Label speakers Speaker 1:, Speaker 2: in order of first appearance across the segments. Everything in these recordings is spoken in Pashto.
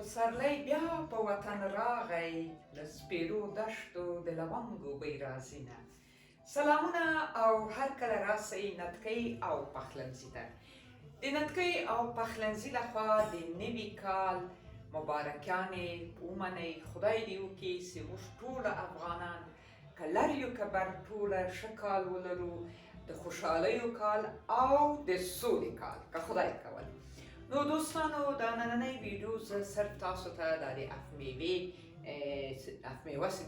Speaker 1: پسرلی بیا په وطن راغی له سپېرو دښتو د لونګو بوی راځینه. سلامونه او هر کله راسئ نتکۍ او پخلنځي ته. د نتکۍ او پخلنځي لخوا د نوي کال مبارکیانې ومنئ. خدای دې وکړي چې موږ ټوله افغانان که لر یو که بر ټوله ښه کال ولرو، د خوشحالیو کال او د سولې کال که خدای کول. نو دوستانو دا نننۍ ویډیو زه صرف تاسو ته دا د اف میوې چې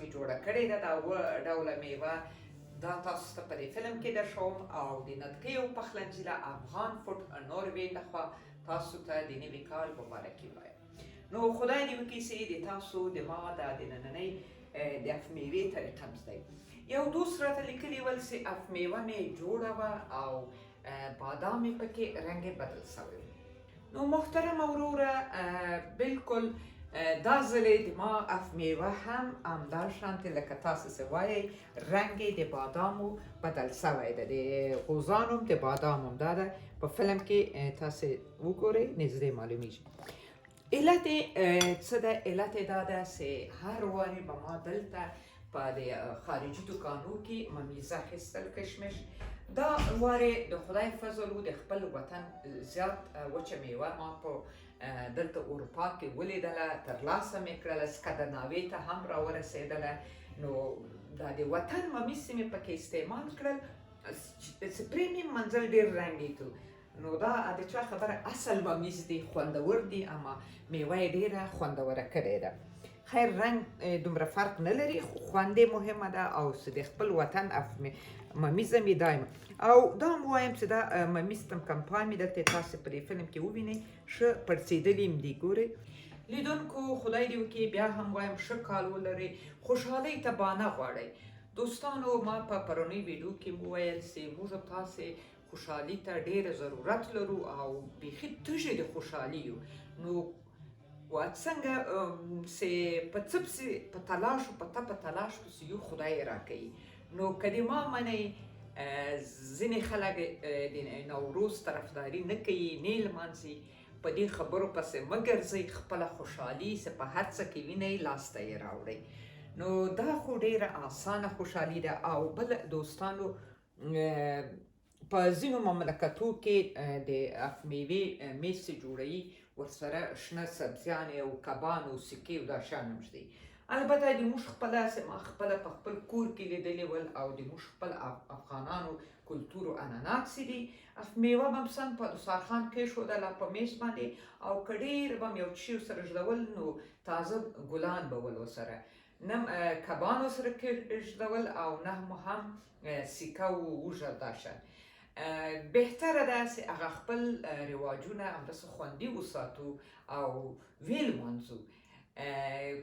Speaker 1: مې جوړه کړې ده، دا اووه ډوله میوه دا تاسو ته په دې فلم کې درښوم او د نتکۍ او پخلنځي له افغان فوډ نوروې لخوا تاسو ته د نوي کال مبارکي وایم. نو خدای دې وکړي چې د تاسو د ما دا د نننۍ د اف میوې طریقه مې زده. یو دوست راته لیکلي ول چې اف میوه مې جوړه وه او بادام مې پکې رنګ یې بدل شوی و. نو محترم وروره بالکل دا ځلې د ما اف میوه هم همدا شانتې لکه تاسو چې وایئ رنګ یې د بادامو بدل شوی ده، د غوزانو د بادامو دا ده. په فلم کې تاسو وګورئ نږدې معلومیږي. علت یې څه ده؟ علت یې دا ده چې هر وارې به ما دلته په د خارجي دوکانو کې ممیزه اخیستل کشمش. دا وارې د خدای فضل و د خپل وطن زیات وچه میوه ما په دلته اروپا کې ولیدله، ترلاسه مې کړله، سکاندیناوۍ ته هم راورسېدله. نو دا د وطن ممیز چې مې پکې استعمال کړل چې پریمیم منزل ډېر رنګېدو. نو دا د چا خبره اصل ممیز دی، خوندور دی، اما میوه یې ډېره خوندوره کړې ده. خیر رنګ دومره فرق نه لري، خو خوند یې مهمه ده او چې د خپل وطن ممیزه مې دایمه. او دا هم وایم چې دا ممیز کمپاین مې دلته تاسو په دې فلم کې ووینئ، ښه پړسېدلي م دي. ګورئ لیدونکو، خدای دې وکړي بیا هم وایم ښه کال ولرئ، خوشحالۍ ته بانه غواړئ. دوستانو ما په پرونۍ ویډیو کې وویل چې موږ تاسې خوشحالي ته ډېره ضرورت لرو او بیخي تږي د خوشحالي یو. نو څنګه چې په څه پسې په تلاش و په تپه تلاش پسې یو خدای راکوي. نو که د ما منئ ځینې خلک د نوروز طرفداري نه کوي، نه یې لمانځي، په دې خبرو پسې مه ګرځئ، خپله خوشحالي چې په هر څه کې وینئ لاسته یې راوړئ. نو دا خو ډېره اسانه خوشحالي ده. او بل دوستانو په ځینو مملکتو کې د اف میوې میز چې جوړوي ورسره شنه سبزیانې او کبان او سکې او دا شیان هم شته. البته د موږ خپله چې ما خپله په خپل کور کې لیدلي ول او د موږ خپل افغانانو کلتور او عنعنات چې دي، اف میوه به م سم په دسترخوان کېښودله په میز باندې، او که ډېر به م یو څه ورسره ږدول نو تازه ګلان به ول ورسره، نه کبان ورسره کېږدول او نه هم سکه و وږه دا شیان. بهتره ده چې هغه خپل رواجونه همداسې خوندي وساتو او ویې لمانځو.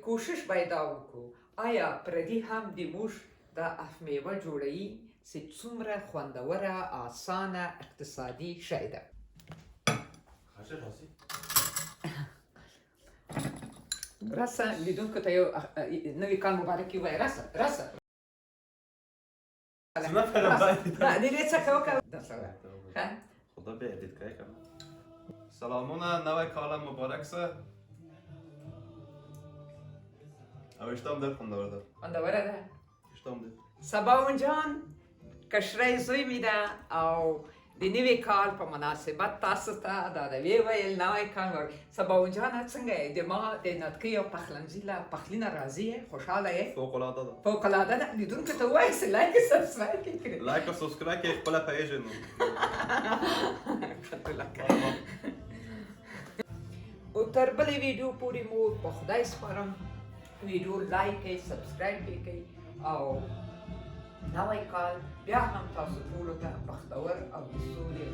Speaker 1: کوشش باید دا وکړو آیا پردي هم د موږ دا اف میوه جوړوي چې څومره خوندوره، اسانه، اقتصادي شی ده. راسه لیدونکو ته یو نوي کال مبارکي ووایه. راسه دیگه چه که
Speaker 2: خدا به ادیت که کنم. سلامونه، نوی کال مبارک سه. او اشتام در خوندوره ده.
Speaker 1: خوندوره ده؟
Speaker 2: اشتام ده.
Speaker 1: سباون جان کشرای زوی میده او د نوي کال په مناسبت تاسو ته دا د ویې ویل نوی کال سباون جانه څنګه یې؟ د ما د نتکۍ او پخلنځي له پخلي نه راضي یې؟ خوشحاله یې؟
Speaker 2: فوق‌العاده ده.
Speaker 1: فوق‌العاده ده. لیدونکو ته ووایه چې لایک او سبسکرایب یې کړي.
Speaker 2: لایک او سبسکرایب کې خپله پیژنو.
Speaker 1: او تر بلې ویډیو پورې مو په خدای سپارم ویډیو لایک کړئ، سبسکرایب یې کړئ او نوی کال بیا هم تاسو ټولو ته بختور او د سولې